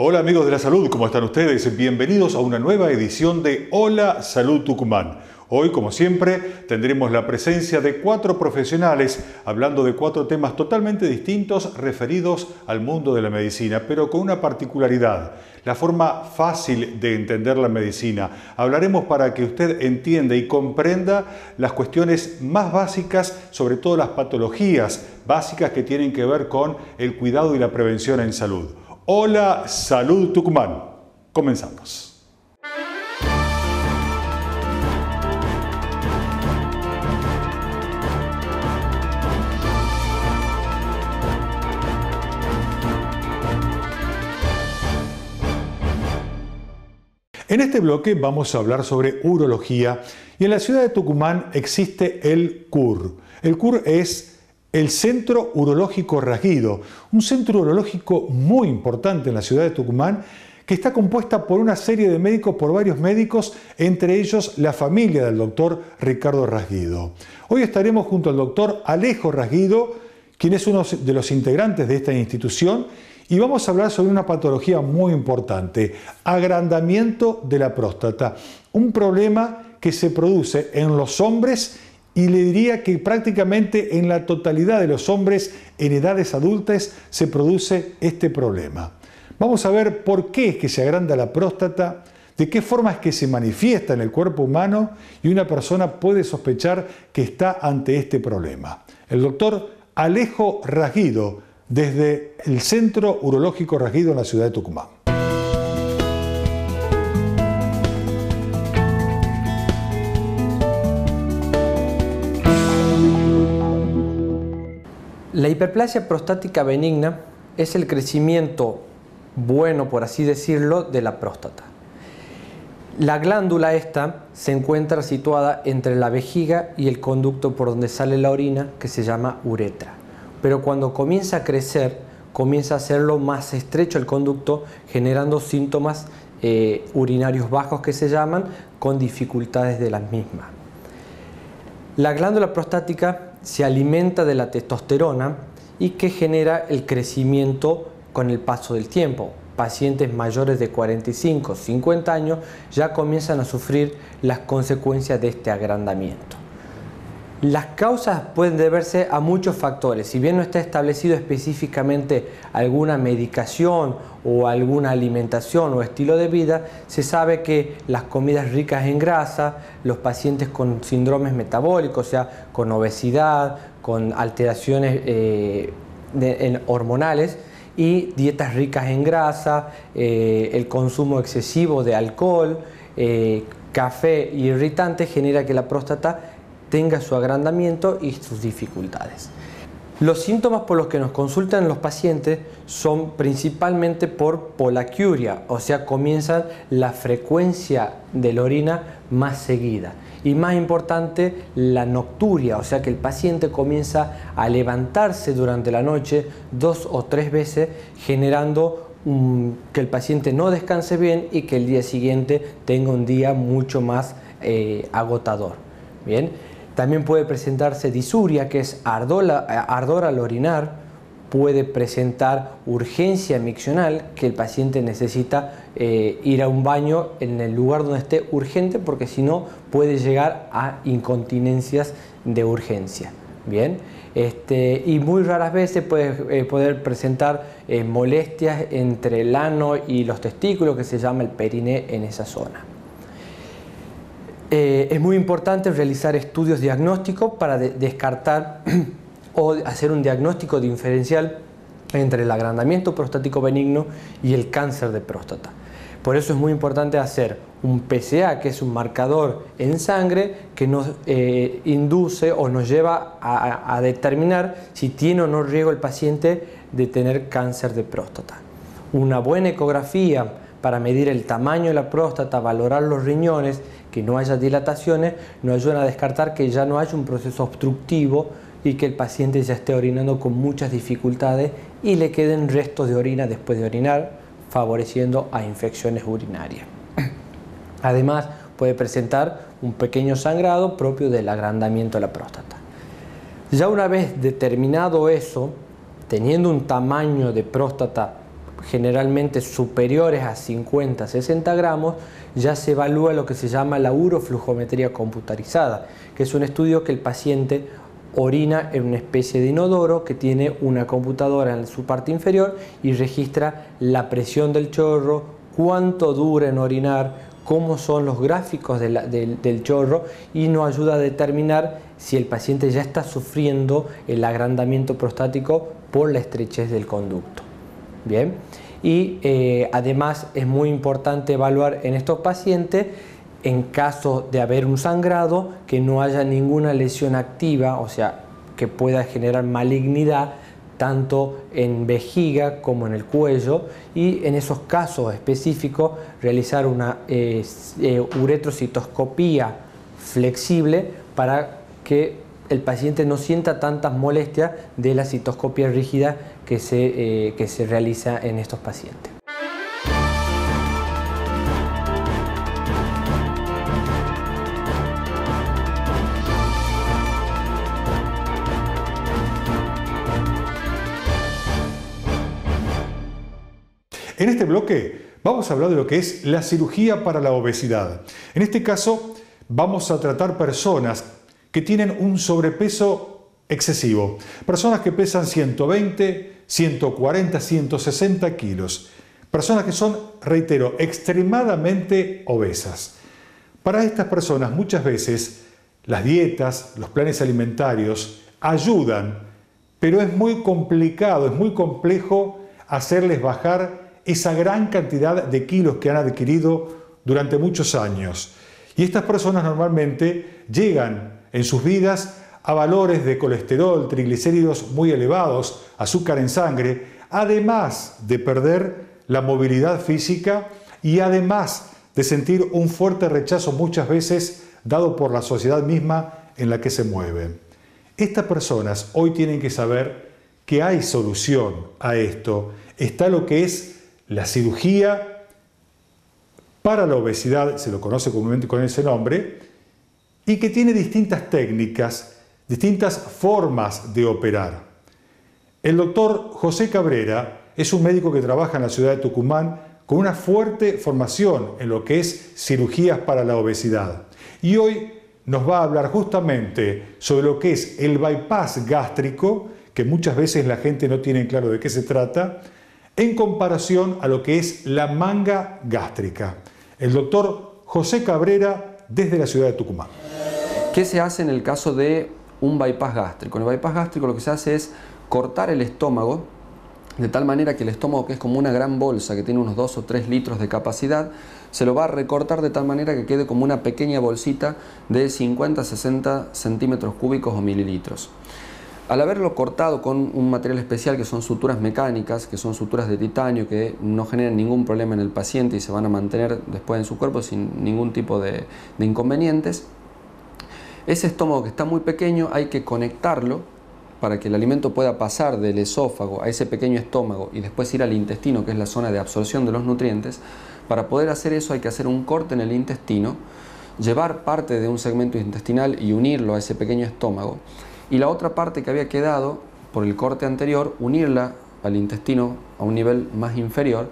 Hola amigos de la salud, ¿cómo están ustedes? Bienvenidos a una nueva edición de Hola Salud Tucumán. Hoy, como siempre, tendremos la presencia de 4 profesionales hablando de 4 temas totalmente distintos referidos al mundo de la medicina, pero con una particularidad, la forma fácil de entender la medicina. Hablaremos para que usted entienda y comprenda las cuestiones más básicas, sobre todo las patologías básicas que tienen que ver con el cuidado y la prevención en salud. Hola Salud Tucumán. Comenzamos. En este bloque vamos a hablar sobre urología y en la ciudad de Tucumán existe el CUR. El CUR es el Centro Urológico Rasguido, un centro urológico muy importante en la ciudad de Tucumán que está compuesta por una serie de médicos, por varios médicos, entre ellos la familia del doctor Ricardo Rasguido. Hoy estaremos junto al doctor Alejo Rasguido, quien es uno de los integrantes de esta institución, y vamos a hablar sobre una patología muy importante, agrandamiento de la próstata, un problema que se produce en los hombres y le diría que prácticamente en la totalidad de los hombres en edades adultas se produce este problema. Vamos a ver por qué es que se agranda la próstata, de qué forma es que se manifiesta en el cuerpo humano y una persona puede sospechar que está ante este problema. El doctor Alejo Rasguido, desde el Centro Urológico Rasguido en la ciudad de Tucumán. La hiperplasia prostática benigna es el crecimiento bueno, por así decirlo, de la próstata. La glándula esta se encuentra situada entre la vejiga y el conducto por donde sale la orina, que se llama uretra. Pero cuando comienza a crecer, comienza a hacerlo más estrecho el conducto, generando síntomas urinarios bajos que se llaman, con dificultades de las mismas. La glándula prostática se alimenta de la testosterona y que genera el crecimiento con el paso del tiempo. Pacientes mayores de 45, 50 años ya comienzan a sufrir las consecuencias de este agrandamiento. Las causas pueden deberse a muchos factores. Si bien no está establecido específicamente alguna medicación o alguna alimentación o estilo de vida, se sabe que las comidas ricas en grasa, los pacientes con síndromes metabólicos, o sea, con obesidad, con alteraciones hormonales y dietas ricas en grasa, el consumo excesivo de alcohol, café y irritantes genera que la próstata tenga su agrandamiento y sus dificultades. Los síntomas por los que nos consultan los pacientes son principalmente por polaquiuria, o sea, comienza la frecuencia de la orina más seguida. Y más importante, la nocturia, o sea que el paciente comienza a levantarse durante la noche 2 o 3 veces, generando que el paciente no descanse bien y que el día siguiente tenga un día mucho más agotador. Bien. También puede presentarse disuria, que es ardor al orinar. Puede presentar urgencia miccional, que el paciente necesita ir a un baño en el lugar donde esté urgente, porque si no puede llegar a incontinencias de urgencia. Bien. Y muy raras veces puede poder presentar molestias entre el ano y los testículos, que se llama el periné en esa zona. Es muy importante realizar estudios diagnósticos para descartar o hacer un diagnóstico diferencial entre el agrandamiento prostático benigno y el cáncer de próstata. Por eso es muy importante hacer un PSA, que es un marcador en sangre que nos induce o nos lleva a determinar si tiene o no riesgo el paciente de tener cáncer de próstata. Una buena ecografía para medir el tamaño de la próstata, valorar los riñones, que no haya dilataciones, nos ayudan a descartar que ya no haya un proceso obstructivo y que el paciente ya esté orinando con muchas dificultades y le queden restos de orina después de orinar, favoreciendo a infecciones urinarias. Además, puede presentar un pequeño sangrado propio del agrandamiento de la próstata. Ya una vez determinado eso, teniendo un tamaño de próstata generalmente superiores a 50-60 gramos, ya se evalúa lo que se llama la uroflujometría computarizada, que es un estudio que el paciente orina en una especie de inodoro que tiene una computadora en su parte inferior y registra la presión del chorro, cuánto dura en orinar, cómo son los gráficos del chorro, y nos ayuda a determinar si el paciente ya está sufriendo el agrandamiento prostático por la estrechez del conducto. Bien, y además es muy importante evaluar en estos pacientes, en caso de haber un sangrado, que no haya ninguna lesión activa, o sea, que pueda generar malignidad tanto en vejiga como en el cuello, y en esos casos específicos realizar una uretrocitoscopía flexible para que el paciente no sienta tantas molestias de la citoscopia rígida que se realiza en estos pacientes. En este bloque vamos a hablar de lo que es la cirugía para la obesidad. En este caso vamos a tratar personas que tienen un sobrepeso excesivo. Personas que pesan 120, 140, 160 kilos. Personas que son, reitero, extremadamente obesas. Para estas personas muchas veces las dietas, los planes alimentarios ayudan, pero es muy complicado, es muy complejo hacerles bajar esa gran cantidad de kilos que han adquirido durante muchos años. Y estas personas normalmente llegan en sus vidas a valores de colesterol, triglicéridos muy elevados, azúcar en sangre, además de perder la movilidad física y además de sentir un fuerte rechazo muchas veces dado por la sociedad misma en la que se mueven. Estas personas hoy tienen que saber que hay solución a esto. Está lo que es la cirugía para la obesidad, se lo conoce comúnmente con ese nombre, y que tiene distintas técnicas, distintas formas de operar. El doctor José Cabrera es un médico que trabaja en la ciudad de Tucumán con una fuerte formación en lo que es cirugías para la obesidad. Y hoy nos va a hablar justamente sobre lo que es el bypass gástrico, que muchas veces la gente no tiene claro de qué se trata, en comparación a lo que es la manga gástrica. El doctor José Cabrera desde la ciudad de Tucumán. ¿Qué se hace en el caso de un bypass gástrico? En el bypass gástrico lo que se hace es cortar el estómago de tal manera que el estómago, que es como una gran bolsa que tiene unos 2 o 3 litros de capacidad, se lo va a recortar de tal manera que quede como una pequeña bolsita de 50-60 centímetros cúbicos o mililitros. Al haberlo cortado con un material especial que son suturas mecánicas, que son suturas de titanio que no generan ningún problema en el paciente y se van a mantener después en su cuerpo sin ningún tipo de inconvenientes, ese estómago que está muy pequeño hay que conectarlo para que el alimento pueda pasar del esófago a ese pequeño estómago y después ir al intestino, que es la zona de absorción de los nutrientes. Para poder hacer eso hay que hacer un corte en el intestino, llevar parte de un segmento intestinal y unirlo a ese pequeño estómago, y la otra parte que había quedado por el corte anterior, unirla al intestino a un nivel más inferior,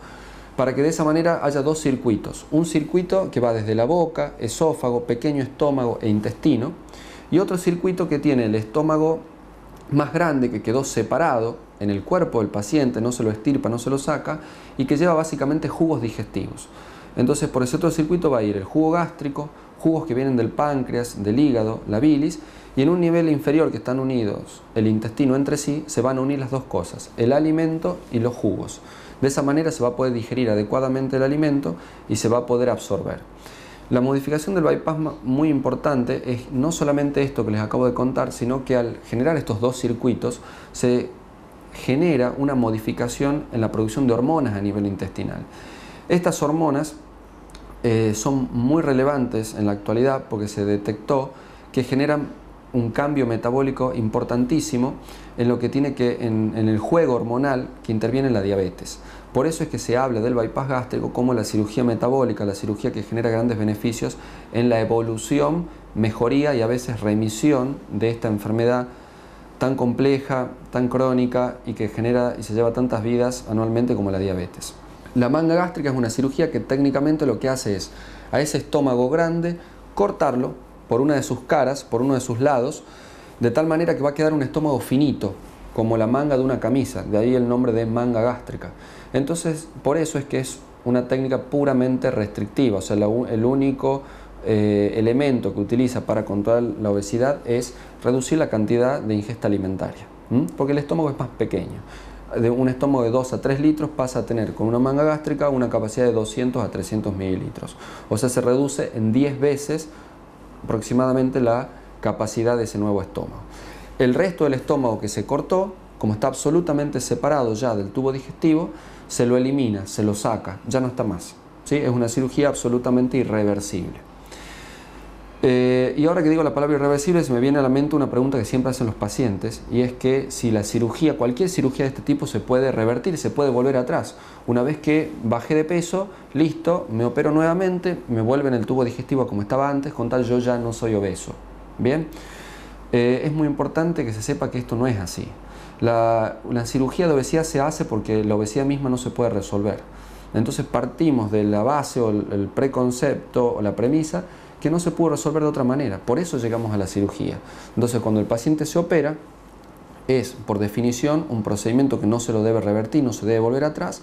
para que de esa manera haya 2 circuitos. Un circuito que va desde la boca, esófago, pequeño estómago e intestino, y otro circuito que tiene el estómago más grande, que quedó separado en el cuerpo del paciente, no se lo extirpa, no se lo saca, y que lleva básicamente jugos digestivos. Entonces por ese otro circuito va a ir el jugo gástrico, jugos que vienen del páncreas, del hígado, la bilis, y en un nivel inferior que están unidos el intestino entre sí, se van a unir las dos cosas, el alimento y los jugos. De esa manera se va a poder digerir adecuadamente el alimento y se va a poder absorber. La modificación del bypass muy importante es no solamente esto que les acabo de contar, sino que al generar estos 2 circuitos se genera una modificación en la producción de hormonas a nivel intestinal. Estas hormonas son muy relevantes en la actualidad porque se detectó que generan un cambio metabólico importantísimo en lo que tiene que en el juego hormonal que interviene en la diabetes. Por eso es que se habla del bypass gástrico como la cirugía metabólica, la cirugía que genera grandes beneficios en la evolución, mejoría y a veces remisión de esta enfermedad tan compleja, tan crónica y que genera y se lleva tantas vidas anualmente como la diabetes. La manga gástrica es una cirugía que técnicamente lo que hace es a ese estómago grande cortarlo por una de sus caras, por uno de sus lados, de tal manera que va a quedar un estómago finito, como la manga de una camisa, de ahí el nombre de manga gástrica. Entonces, por eso es que es una técnica puramente restrictiva, o sea, el único elemento que utiliza para controlar la obesidad es reducir la cantidad de ingesta alimentaria, porque el estómago es más pequeño. De un estómago de 2 a 3 litros pasa a tener con una manga gástrica una capacidad de 200 a 300 mililitros. O sea, se reduce en 10 veces aproximadamente la capacidad de ese nuevo estómago. El resto del estómago que se cortó, como está absolutamente separado ya del tubo digestivo, se lo elimina, se lo saca, ya no está más, ¿sí? Es una cirugía absolutamente irreversible. Y ahora que digo la palabra irreversible, se me viene a la mente una pregunta que siempre hacen los pacientes, y es que si la cirugía, cualquier cirugía de este tipo se puede revertir, se puede volver atrás. Una vez que bajé de peso, listo, me opero nuevamente, me vuelven el tubo digestivo como estaba antes, con tal yo ya no soy obeso. Bien, es muy importante que se sepa que esto no es así. La cirugía de obesidad se hace porque la obesidad misma no se puede resolver. Entonces partimos de la base o el preconcepto o la premisa que no se pudo resolver de otra manera. Por eso llegamos a la cirugía. Entonces, cuando el paciente se opera, es por definición un procedimiento que no se lo debe revertir, no se debe volver atrás,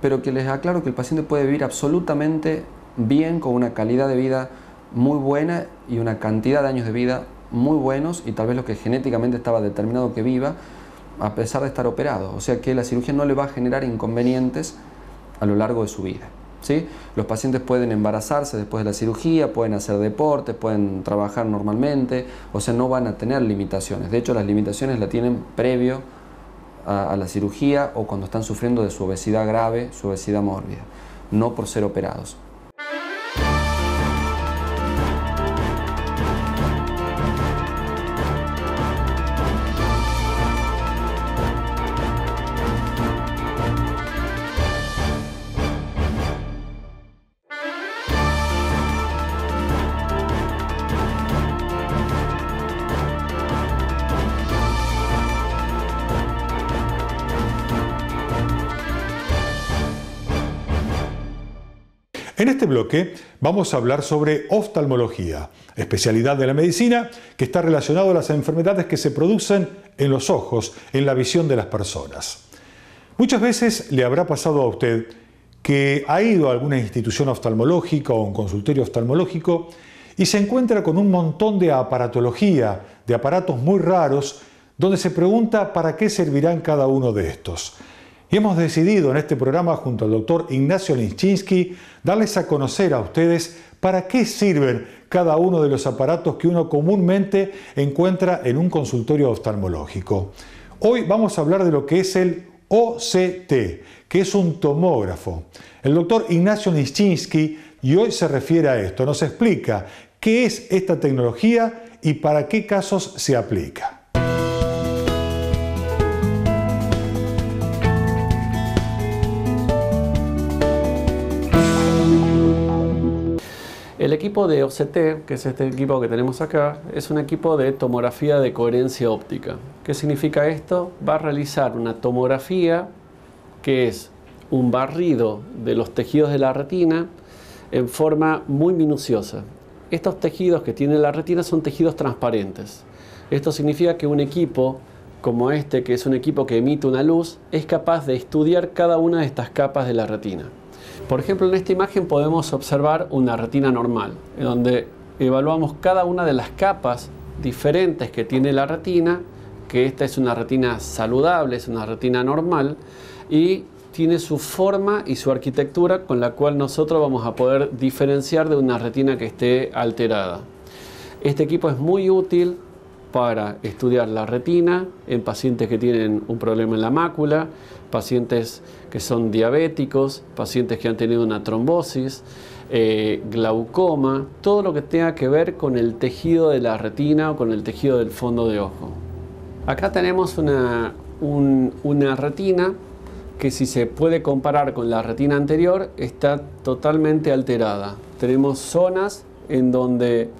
pero que les aclaro que el paciente puede vivir absolutamente bien, con una calidad de vida muy buena y una cantidad de años de vida muy buenos, y tal vez lo que genéticamente estaba determinado que viva, a pesar de estar operado. O sea que la cirugía no le va a generar inconvenientes a lo largo de su vida, ¿sí? Los pacientes pueden embarazarse después de la cirugía, pueden hacer deporte, pueden trabajar normalmente, o sea, no van a tener limitaciones. De hecho, las limitaciones las tienen previo a la cirugía o cuando están sufriendo de su obesidad grave, su obesidad mórbida, no por ser operados. En este bloque vamos a hablar sobre oftalmología, especialidad de la medicina que está relacionado a las enfermedades que se producen en los ojos, en la visión de las personas. Muchas veces le habrá pasado a usted que ha ido a alguna institución oftalmológica o un consultorio oftalmológico y se encuentra con un montón de aparatología, de aparatos muy raros, donde se pregunta para qué servirán cada uno de estos. Y hemos decidido en este programa, junto al doctor Ignacio Leszczynski, darles a conocer a ustedes para qué sirven cada uno de los aparatos que uno comúnmente encuentra en un consultorio oftalmológico. Hoy vamos a hablar de lo que es el OCT, que es un tomógrafo. El doctor Ignacio Leszczynski y hoy se refiere a esto, nos explica qué es esta tecnología y para qué casos se aplica. El equipo de OCT, que es este equipo que tenemos acá, es un equipo de tomografía de coherencia óptica. ¿Qué significa esto? Va a realizar una tomografía que es un barrido de los tejidos de la retina en forma muy minuciosa. Estos tejidos que tiene la retina son tejidos transparentes. Esto significa que un equipo como este, que es un equipo que emite una luz, es capaz de estudiar cada una de estas capas de la retina. Por ejemplo, en esta imagen podemos observar una retina normal, en donde evaluamos cada una de las capas diferentes que tiene la retina, que esta es una retina saludable, es una retina normal, y tiene su forma y su arquitectura con la cual nosotros vamos a poder diferenciar de una retina que esté alterada. Este equipo es muy útil para estudiar la retina en pacientes que tienen un problema en la mácula, pacientes que son diabéticos, pacientes que han tenido una trombosis, glaucoma, todo lo que tenga que ver con el tejido de la retina o con el tejido del fondo de ojo. Acá tenemos una retina que, si se puede comparar con la retina anterior, está totalmente alterada. Tenemos zonas en donde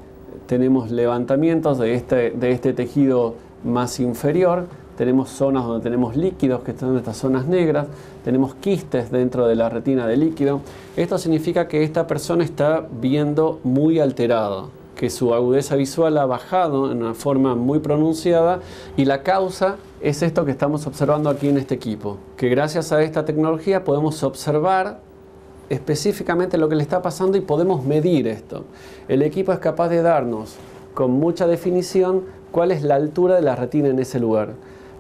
tenemos levantamientos de este tejido más inferior. Tenemos zonas donde tenemos líquidos, que están en estas zonas negras. Tenemos quistes dentro de la retina de líquido. Esto significa que esta persona está viendo muy alterado, que su agudeza visual ha bajado en una forma muy pronunciada, y la causa es esto que estamos observando aquí en este equipo, que gracias a esta tecnología podemos observar específicamente lo que le está pasando y podemos medir esto. El equipo es capaz de darnos con mucha definición cuál es la altura de la retina en ese lugar,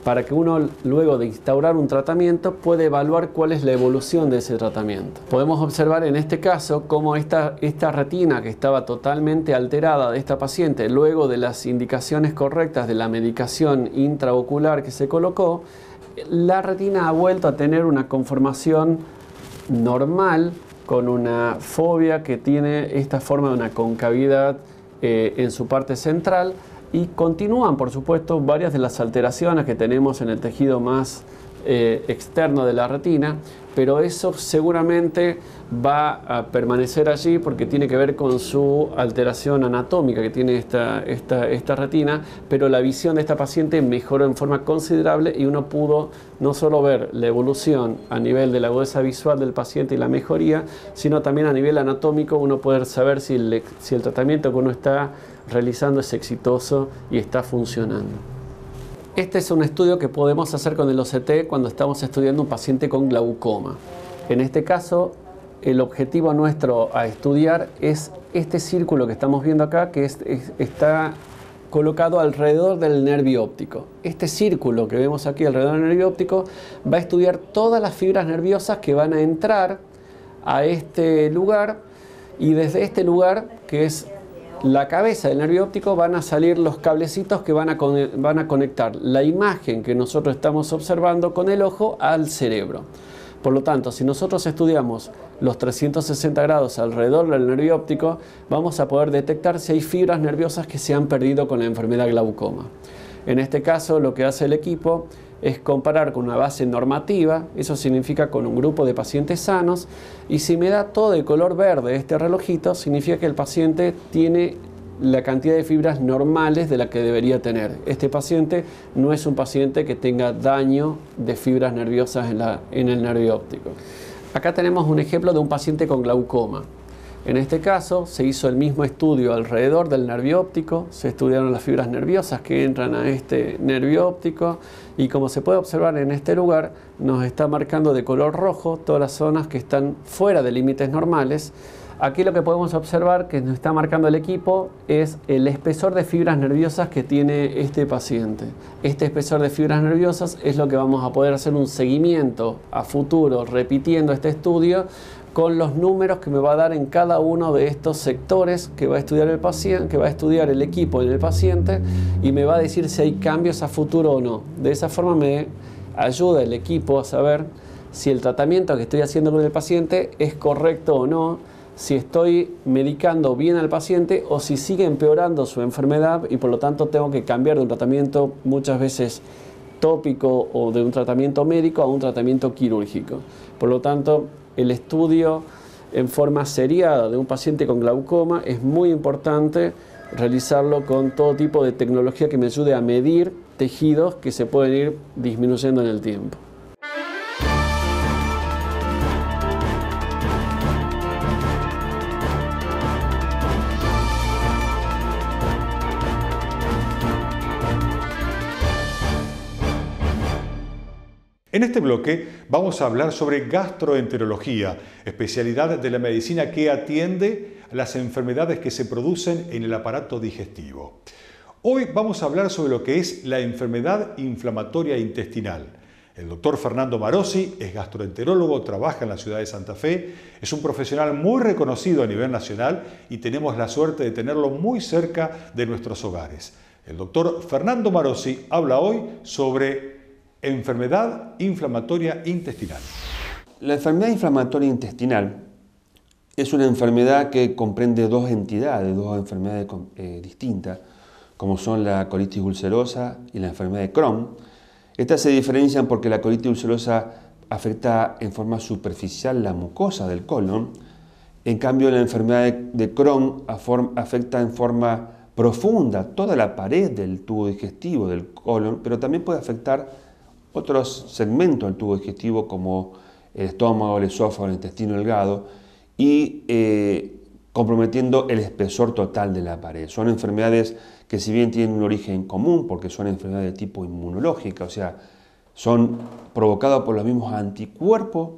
para que uno, luego de instaurar un tratamiento, pueda evaluar cuál es la evolución de ese tratamiento. Podemos observar en este caso cómo esta retina, que estaba totalmente alterada de esta paciente, luego de las indicaciones correctas de la medicación intraocular que se colocó, la retina ha vuelto a tener una conformación normal, con una fobia que tiene esta forma de una concavidad en su parte central. Y continúan, por supuesto, varias de las alteraciones que tenemos en el tejido más externo de la retina, pero eso seguramente va a permanecer allí porque tiene que ver con su alteración anatómica que tiene esta retina, pero la visión de esta paciente mejoró en forma considerable y uno pudo no solo ver la evolución a nivel de la agudeza visual del paciente y la mejoría, sino también a nivel anatómico uno puede saber si el tratamiento que uno está realizando es exitoso y está funcionando. Este es un estudio que podemos hacer con el OCT cuando estamos estudiando un paciente con glaucoma. En este caso, el objetivo nuestro a estudiar es este círculo que estamos viendo acá, que está colocado alrededor del nervio óptico. Este círculo que vemos aquí alrededor del nervio óptico va a estudiar todas las fibras nerviosas que van a entrar a este lugar, y desde este lugar, que es la cabeza del nervio óptico, van a salir los cablecitos que van a conectar la imagen que nosotros estamos observando con el ojo al cerebro. Por lo tanto, si nosotros estudiamos los 360 grados alrededor del nervio óptico, vamos a poder detectar si hay fibras nerviosas que se han perdido con la enfermedad glaucoma. En este caso, lo que hace el equipo es comparar con una base normativa, eso significa con un grupo de pacientes sanos, y si me da todo de color verde este relojito, significa que el paciente tiene la cantidad de fibras normales de la que debería tener. Este paciente no es un paciente que tenga daño de fibras nerviosas en el nervio óptico. Acá tenemos un ejemplo de un paciente con glaucoma. En este caso se hizo el mismo estudio alrededor del nervio óptico, se estudiaron las fibras nerviosas que entran a este nervio óptico, y como se puede observar en este lugar, nos está marcando de color rojo todas las zonas que están fuera de límites normales. Aquí lo que podemos observar que nos está marcando el equipo es el espesor de fibras nerviosas que tiene este paciente. Este espesor de fibras nerviosas es lo que vamos a poder hacer un seguimiento a futuro repitiendo este estudio con los números que me va a dar en cada uno de estos sectores que va a estudiar el paciente, que va a estudiar el equipo en el paciente, y me va a decir si hay cambios a futuro o no. De esa forma me ayuda el equipo a saber si el tratamiento que estoy haciendo con el paciente es correcto o no, si estoy medicando bien al paciente o si sigue empeorando su enfermedad y por lo tanto tengo que cambiar de un tratamiento muchas veces tópico o de un tratamiento médico a un tratamiento quirúrgico. Por lo tanto, el estudio en forma seriada de un paciente con glaucoma es muy importante realizarlo con todo tipo de tecnología que me ayude a medir tejidos que se pueden ir disminuyendo en el tiempo. En este bloque vamos a hablar sobre gastroenterología, especialidad de la medicina que atiende a las enfermedades que se producen en el aparato digestivo. Hoy vamos a hablar sobre lo que es la enfermedad inflamatoria intestinal. El doctor Fernando Marosi es gastroenterólogo, trabaja en la ciudad de Santa Fe, es un profesional muy reconocido a nivel nacional y tenemos la suerte de tenerlo muy cerca de nuestros hogares. El doctor Fernando Marosi habla hoy sobre enfermedad inflamatoria intestinal. La enfermedad inflamatoria intestinal es una enfermedad que comprende dos entidades, dos enfermedades distintas, como son la colitis ulcerosa y la enfermedad de Crohn. Estas se diferencian porque la colitis ulcerosa afecta en forma superficial la mucosa del colon, en cambio la enfermedad de Crohn afecta en forma profunda toda la pared del tubo digestivo, del colon, pero también puede afectar otros segmentos del tubo digestivo como el estómago, el esófago, el intestino delgado y comprometiendo el espesor total de la pared. Son enfermedades que si bien tienen un origen común porque son enfermedades de tipo inmunológica, o sea, son provocadas por los mismos anticuerpos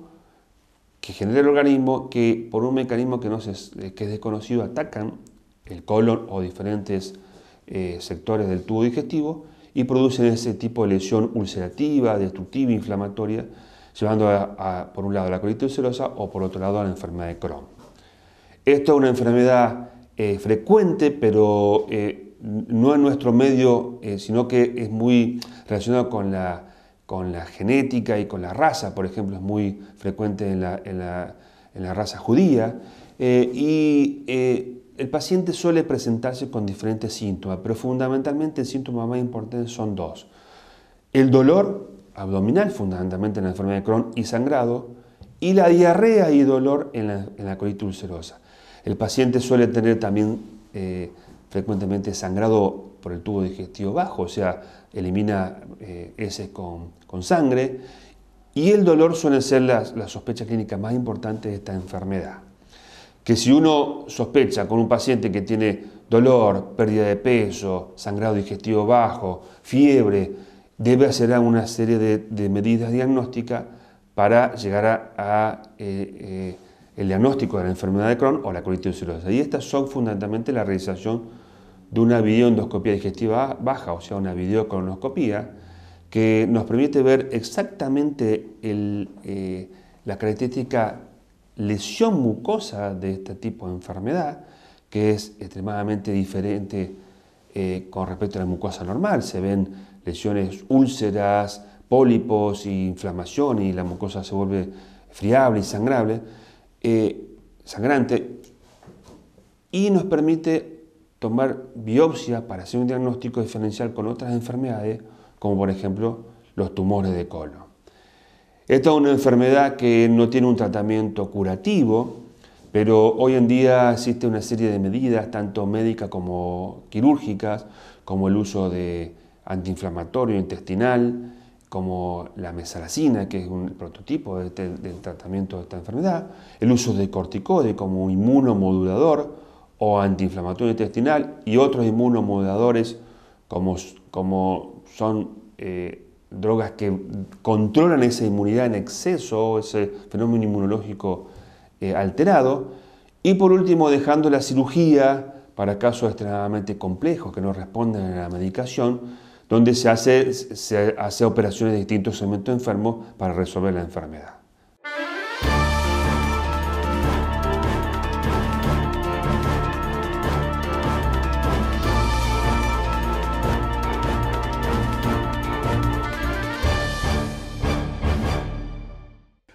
que genera el organismo que por un mecanismo que es desconocido atacan el colon o diferentes sectores del tubo digestivo y producen ese tipo de lesión ulcerativa, destructiva, inflamatoria, llevando por un lado a la colitis ulcerosa o por otro lado a la enfermedad de Crohn. Esto es una enfermedad frecuente, pero no en nuestro medio, sino que es muy relacionado con la genética y con la raza. Por ejemplo, es muy frecuente en la raza judía. El paciente suele presentarse con diferentes síntomas, pero fundamentalmente el síntoma más importante son dos. El dolor abdominal, fundamentalmente en la enfermedad de Crohn, y sangrado, y la diarrea y dolor en la colitis ulcerosa. El paciente suele tener también frecuentemente sangrado por el tubo digestivo bajo, o sea, elimina heces con sangre, y el dolor suele ser la sospecha clínica más importante de esta enfermedad. Que si uno sospecha con un paciente que tiene dolor, pérdida de peso, sangrado digestivo bajo, fiebre, debe hacer una serie de medidas diagnósticas para llegar el diagnóstico de la enfermedad de Crohn o la colitis ulcerosa. Y estas son fundamentalmente la realización de una videoendoscopía digestiva baja, o sea, una videocolonoscopía, que nos permite ver exactamente la característica lesión mucosa de este tipo de enfermedad, que es extremadamente diferente con respecto a la mucosa normal. Se ven lesiones, úlceras, pólipos y inflamación, y la mucosa se vuelve friable y sangrante, y nos permite tomar biopsia para hacer un diagnóstico diferencial con otras enfermedades, como por ejemplo los tumores de colon. Esta es una enfermedad que no tiene un tratamiento curativo, pero hoy en día existe una serie de medidas, tanto médicas como quirúrgicas, como el uso de antiinflamatorio intestinal, como la mesalazina, que es un prototipo del tratamiento de esta enfermedad, el uso de corticoides como inmunomodulador o antiinflamatorio intestinal, y otros inmunomoduladores como son drogas que controlan esa inmunidad en exceso, ese fenómeno inmunológico alterado, y por último dejando la cirugía para casos extremadamente complejos que no responden a la medicación, donde se hace operaciones de distintos segmentos enfermos para resolver la enfermedad.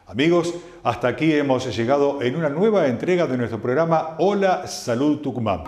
Amigos, hasta aquí hemos llegado en una nueva entrega de nuestro programa Hola Salud Tucumán.